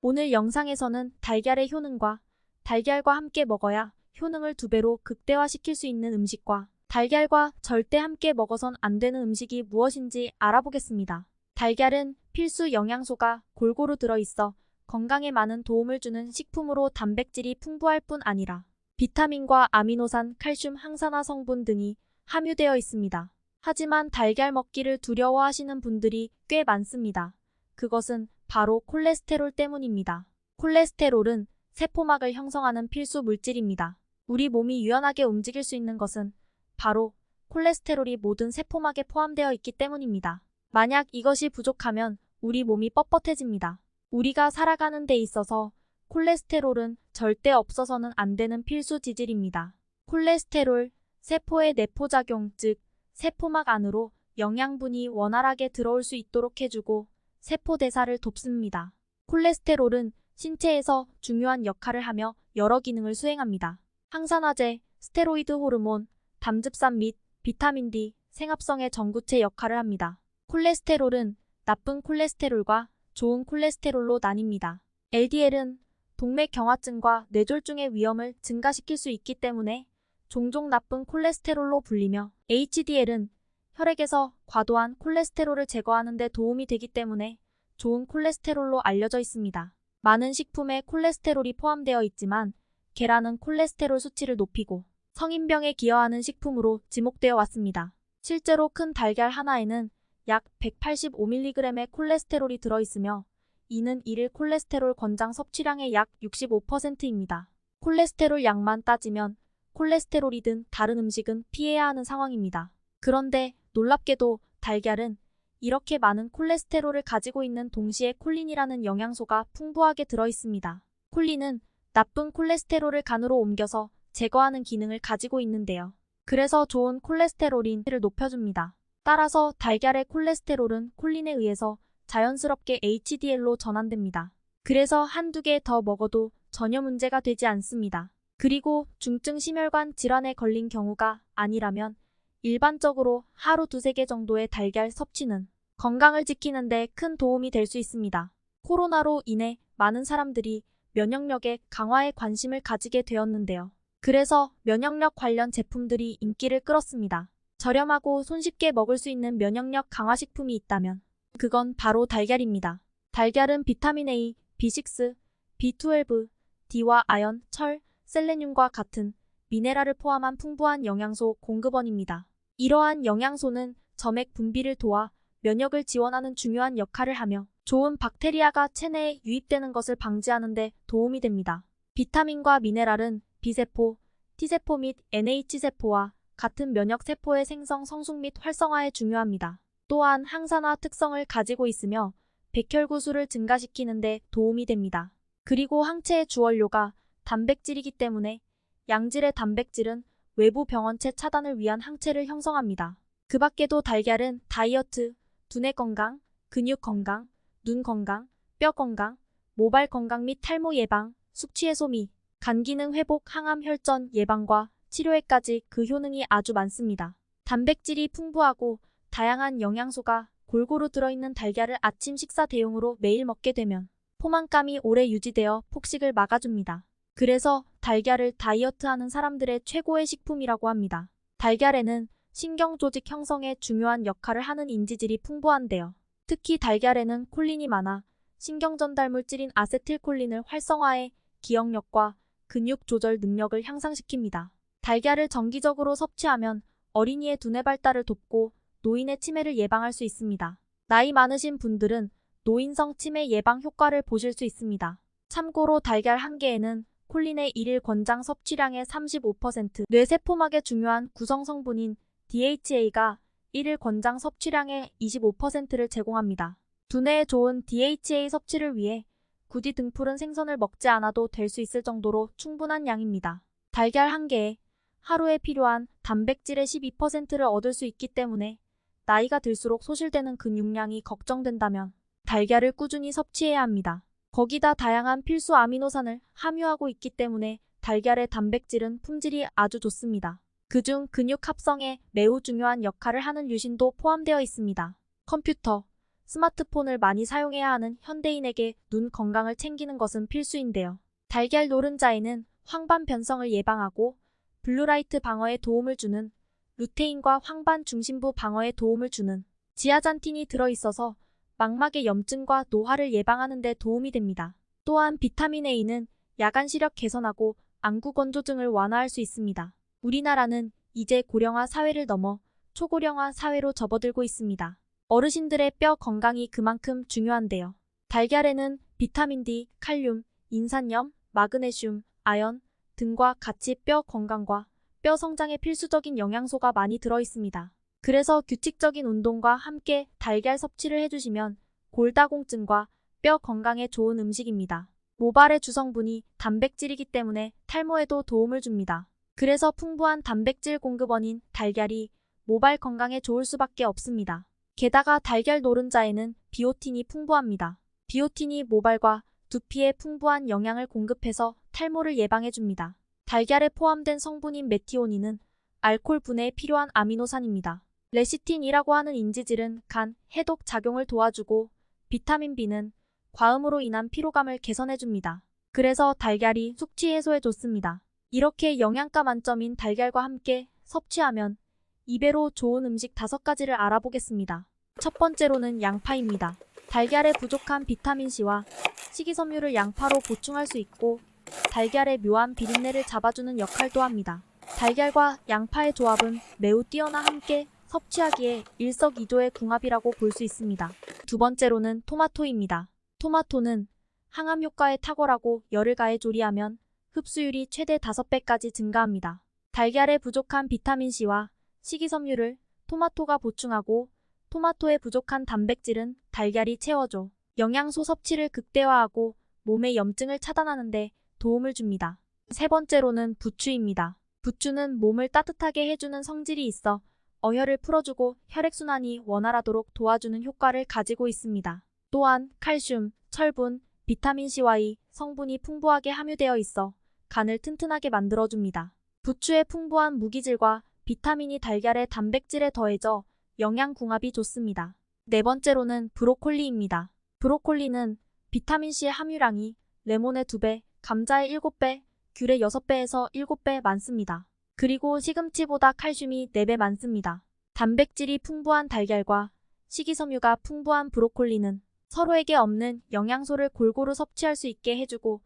오늘 영상에서는 달걀의 효능과 달걀과 함께 먹어야 효능을 2배로 극대화시킬 수 있는 음식과 달걀과 절대 함께 먹어선 안 되는 음식이 무엇인지 알아보겠습니다. 달걀은 필수 영양소가 골고루 들어있어 건강에 많은 도움을 주는 식품으로 단백질이 풍부할 뿐 아니라 비타민과 아미노산, 칼슘, 항산화 성분 등이 함유되어 있습니다. 하지만 달걀 먹기를 두려워하시는 분들이 꽤 많습니다. 그것은 바로 콜레스테롤 때문입니다. 콜레스테롤은 세포막을 형성하는 필수 물질입니다. 우리 몸이 유연하게 움직일 수 있는 것은 바로 콜레스테롤이 모든 세포막에 포함되어 있기 때문입니다. 만약 이것이 부족하면 우리 몸이 뻣뻣해집니다. 우리가 살아가는 데 있어서 콜레스테롤은 절대 없어서는 안 되는 필수 지질입니다. 콜레스테롤, 세포의 내포작용, 즉 세포막 안으로 영양분이 원활하게 들어올 수 있도록 해주고 세포 대사를 돕습니다. 콜레스테롤은 신체에서 중요한 역할을 하며 여러 기능을 수행합니다. 항산화제, 스테로이드 호르몬, 담즙산 및 비타민 D, 생합성의 전구체 역할을 합니다. 콜레스테롤은 나쁜 콜레스테롤과 좋은 콜레스테롤로 나뉩니다. LDL은 동맥경화증과 뇌졸중의 위험을 증가시킬 수 있기 때문에 종종 나쁜 콜레스테롤로 불리며 HDL은 혈액에서 과도한 콜레스테롤을 제거하는 데 도움이 되기 때문에 좋은 콜레스테롤로 알려져 있습니다. 많은 식품에 콜레스테롤이 포함되어 있지만 계란은 콜레스테롤 수치를 높이고 성인병에 기여하는 식품으로 지목되어 왔습니다. 실제로 큰 달걀 하나에는 약 185mg의 콜레스테롤이 들어있으며 이는 일일 콜레스테롤 권장 섭취량의 약 65%입니다. 콜레스테롤 양만 따지면 콜레스테롤이든 다른 음식은 피해야 하는 상황입니다. 그런데 놀랍게도 달걀은 이렇게 많은 콜레스테롤을 가지고 있는 동시에 콜린이라는 영양소가 풍부하게 들어있습니다. 콜린은 나쁜 콜레스테롤을 간으로 옮겨서 제거하는 기능을 가지고 있는데요. 그래서 좋은 콜레스테롤인을 높여줍니다. 따라서 달걀의 콜레스테롤은 콜린에 의해서 자연스럽게 HDL로 전환됩니다. 그래서 한두 개 더 먹어도 전혀 문제가 되지 않습니다. 그리고 중증 심혈관 질환에 걸린 경우가 아니라면 일반적으로 하루 2~3개 정도의 달걀 섭취는 건강을 지키는 데 큰 도움이 될 수 있습니다. 코로나로 인해 많은 사람들이 면역력의 강화에 관심을 가지게 되었는데요. 그래서 면역력 관련 제품들이 인기를 끌었습니다. 저렴하고 손쉽게 먹을 수 있는 면역력 강화식품이 있다면 그건 바로 달걀입니다. 달걀은 비타민 A, B6, B12, D와 아연, 철, 셀레늄과 같은 미네랄을 포함한 풍부한 영양소 공급원입니다. 이러한 영양소는 점액 분비를 도와 면역을 지원하는 중요한 역할을 하며 좋은 박테리아가 체내에 유입되는 것을 방지하는 데 도움이 됩니다. 비타민과 미네랄은 B세포, T세포 및 NH세포와 같은 면역세포의 생성, 성숙 및 활성화에 중요합니다. 또한 항산화 특성을 가지고 있으며 백혈구수를 증가시키는 데 도움이 됩니다. 그리고 항체의 주원료가 단백질이기 때문에 양질의 단백질은 외부 병원체 차단을 위한 항체를 형성합니다. 그 밖에도 달걀은 다이어트, 두뇌 건강, 근육 건강, 눈 건강, 뼈 건강, 모발 건강 및 탈모 예방, 숙취 해소 및 간 기능 회복, 항암 혈전 예방과 치료에까지 그 효능이 아주 많습니다. 단백질이 풍부하고 다양한 영양소가 골고루 들어있는 달걀을 아침 식사 대용으로 매일 먹게 되면 포만감이 오래 유지되어 폭식을 막아줍니다. 그래서 달걀을 다이어트하는 사람들의 최고의 식품이라고 합니다. 달걀에는 신경조직 형성에 중요한 역할을 하는 인지질이 풍부한데요. 특히 달걀에는 콜린이 많아 신경전달물질인 아세틸콜린을 활성화해 기억력과 근육 조절 능력을 향상시킵니다. 달걀을 정기적으로 섭취하면 어린이의 두뇌 발달을 돕고 노인의 치매를 예방할 수 있습니다. 나이 많으신 분들은 노인성 치매 예방 효과를 보실 수 있습니다. 참고로 달걀 한 개에는 콜린의 일일 권장 섭취량의 35%, 뇌세포막의 중요한 구성 성분인 DHA가 일일 권장 섭취량의 25%를 제공합니다. 두뇌에 좋은 DHA 섭취를 위해 굳이 등푸른 생선을 먹지 않아도 될 수 있을 정도로 충분한 양입니다. 달걀 한 개에 하루에 필요한 단백질의 12%를 얻을 수 있기 때문에 나이가 들수록 소실되는 근육량이 걱정된다면 달걀을 꾸준히 섭취해야 합니다. 거기다 다양한 필수 아미노산을 함유하고 있기 때문에 달걀의 단백질은 품질이 아주 좋습니다. 그중 근육 합성에 매우 중요한 역할을 하는 류신도 포함되어 있습니다. 컴퓨터, 스마트폰을 많이 사용해야 하는 현대인에게 눈 건강을 챙기는 것은 필수인데요. 달걀 노른자에는 황반 변성을 예방하고 블루라이트 방어에 도움을 주는 루테인과 황반 중심부 방어에 도움을 주는 지아잔틴이 들어있어서 망막의 염증과 노화를 예방하는 데 도움이 됩니다. 또한 비타민 A는 야간 시력 개선하고 안구 건조증을 완화할 수 있습니다. 우리나라는 이제 고령화 사회를 넘어 초고령화 사회로 접어들고 있습니다. 어르신들의 뼈 건강이 그만큼 중요한데요. 달걀에는 비타민 D, 칼륨, 인산염, 마그네슘, 아연 등과 같이 뼈 건강과 뼈 성장에 필수적인 영양소가 많이 들어있습니다. 그래서 규칙적인 운동과 함께 달걀 섭취를 해주시면 골다공증과 뼈 건강에 좋은 음식입니다. 모발의 주성분이 단백질이기 때문에 탈모에도 도움을 줍니다. 그래서 풍부한 단백질 공급원인 달걀이 모발 건강에 좋을 수밖에 없습니다. 게다가 달걀 노른자에는 비오틴이 풍부합니다. 비오틴이 모발과 두피에 풍부한 영양을 공급해서 탈모를 예방해줍니다. 달걀에 포함된 성분인 메티오닌은 알코올 분해에 필요한 아미노산입니다. 레시틴이라고 하는 인지질은 간, 해독 작용을 도와주고 비타민 B는 과음으로 인한 피로감을 개선해줍니다. 그래서 달걀이 숙취 해소에 좋습니다. 이렇게 영양가 만점인 달걀과 함께 섭취하면 2배로 좋은 음식 5가지를 알아보겠습니다. 첫 번째로는 양파입니다. 달걀에 부족한 비타민C와 식이섬유를 양파로 보충할 수 있고 달걀의 묘한 비린내를 잡아주는 역할도 합니다. 달걀과 양파의 조합은 매우 뛰어나 함께 섭취하기에 일석이조의 궁합이라고 볼 수 있습니다. 두 번째로는 토마토입니다. 토마토는 항암 효과에 탁월하고 열을 가해 조리하면 흡수율이 최대 5배까지 증가합니다. 달걀에 부족한 비타민C와 식이섬유를 토마토가 보충하고 토마토에 부족한 단백질은 달걀이 채워줘 영양소 섭취를 극대화하고 몸의 염증을 차단하는 데 도움을 줍니다. 세 번째로는 부추입니다. 부추는 몸을 따뜻하게 해주는 성질이 있어 어혈을 풀어주고 혈액순환이 원활하도록 도와주는 효과를 가지고 있습니다. 또한 칼슘, 철분, 비타민C와 E 성분이 풍부하게 함유되어 있어 간을 튼튼하게 만들어줍니다. 부추의 풍부한 무기질과 비타민이 달걀의 단백질에 더해져 영양 궁합이 좋습니다. 네 번째로는 브로콜리입니다. 브로콜리는 비타민C의 함유량이 레몬의 2배, 감자의 7배, 귤의 6배에서 7배 많습니다. 그리고 시금치보다 칼슘이 4배 많습니다. 단백질이 풍부한 달걀과 식이섬유가 풍부한 브로콜리는 서로에게 없는 영양소를 골고루 섭취할 수 있게 해주고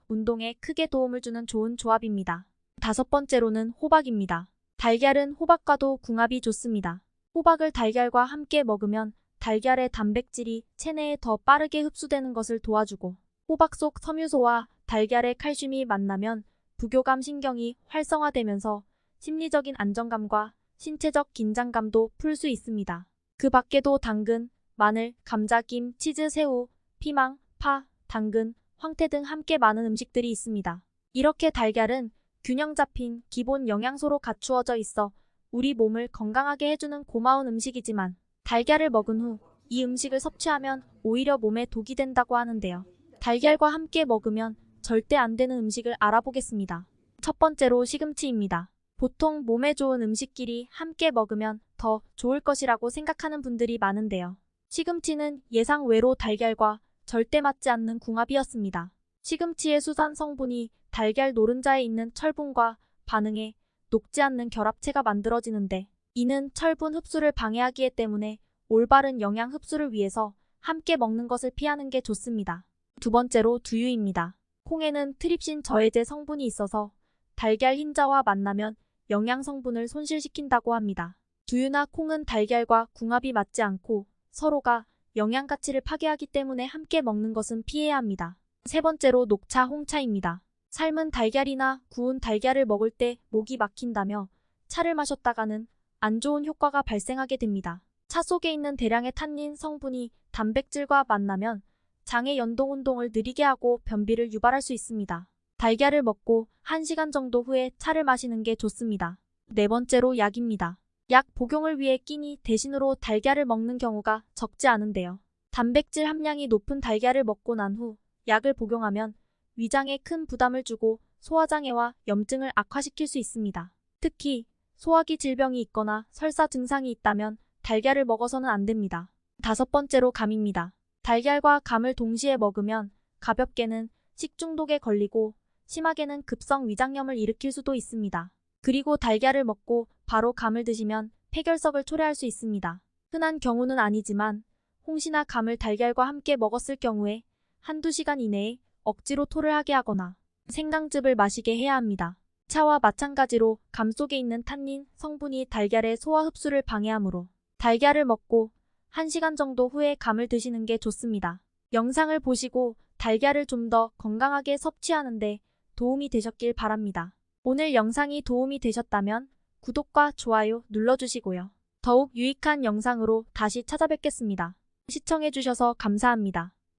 운동에 크게 도움을 주는 좋은 조합입니다. 다섯 번째로는 호박입니다. 달걀은 호박과도 궁합이 좋습니다. 호박을 달걀과 함께 먹으면 달걀의 단백질이 체내에 더 빠르게 흡수되는 것을 도와주고 호박 속 섬유소와 달걀의 칼슘이 만나면 부교감 신경이 활성화되면서 심리적인 안정감과 신체적 긴장감도 풀 수 있습니다. 그 밖에도 당근, 마늘, 감자김, 치즈, 새우, 피망, 파, 당근, 황태 등 함께 많은 음식들이 있습니다. 이렇게 달걀은 균형 잡힌 기본 영양소로 갖추어져 있어 우리 몸을 건강하게 해주는 고마운 음식이지만 달걀을 먹은 후 이 음식을 섭취하면 오히려 몸에 독이 된다고 하는데요. 달걀과 함께 먹으면 절대 안 되는 음식을 알아보겠습니다. 첫 번째로 시금치입니다. 보통 몸에 좋은 음식끼리 함께 먹으면 더 좋을 것이라고 생각하는 분들이 많은데요. 시금치는 예상 외로 달걀과 절대 맞지 않는 궁합이었습니다. 시금치의 수산 성분이 달걀 노른자에 있는 철분과 반응해 녹지 않는 결합체가 만들어지는데 이는 철분 흡수를 방해하기 때문에 올바른 영양 흡수를 위해서 함께 먹는 것을 피하는 게 좋습니다. 두 번째로 두유입니다. 콩에는 트립신 저해제 성분이 있어서 달걀 흰자와 만나면 영양 성분을 손실시킨다고 합니다. 두유나 콩은 달걀과 궁합이 맞지 않고 서로가 영양 가치를 파괴하기 때문에 함께 먹는 것은 피해야 합니다. 세 번째로 녹차, 홍차입니다. 삶은 달걀이나 구운 달걀을 먹을 때 목이 막힌다며 차를 마셨다가는 안 좋은 효과가 발생하게 됩니다. 차 속에 있는 대량의 탄닌 성분이 단백질과 만나면 장의 연동 운동을 느리게 하고 변비를 유발할 수 있습니다. 달걀을 먹고 1시간 정도 후에 차를 마시는 게 좋습니다. 네 번째로 약입니다. 약 복용을 위해 끼니 대신으로 달걀을 먹는 경우가 적지 않은데요. 단백질 함량이 높은 달걀을 먹고 난 후 약을 복용하면 위장에 큰 부담을 주고 소화장애와 염증을 악화시킬 수 있습니다. 특히 소화기 질병이 있거나 설사 증상이 있다면 달걀을 먹어서는 안 됩니다. 5번째로 감입니다. 달걀과 감을 동시에 먹으면 가볍게는 식중독에 걸리고 심하게는 급성 위장염을 일으킬 수도 있습니다. 그리고 달걀을 먹고 바로 감을 드시면 폐결석을 초래할 수 있습니다. 흔한 경우는 아니지만 홍시나 감을 달걀과 함께 먹었을 경우에 한두 시간 이내에 억지로 토를 하게 하거나 생강즙을 마시게 해야 합니다. 차와 마찬가지로 감 속에 있는 탄닌 성분이 달걀의 소화 흡수를 방해하므로 달걀을 먹고 1시간 정도 후에 감을 드시는 게 좋습니다. 영상을 보시고 달걀을 좀 더 건강하게 섭취하는데 도움이 되셨길 바랍니다. 오늘 영상이 도움이 되셨다면 구독과 좋아요 눌러주시고요. 더욱 유익한 영상으로 다시 찾아뵙겠습니다. 시청해주셔서 감사합니다.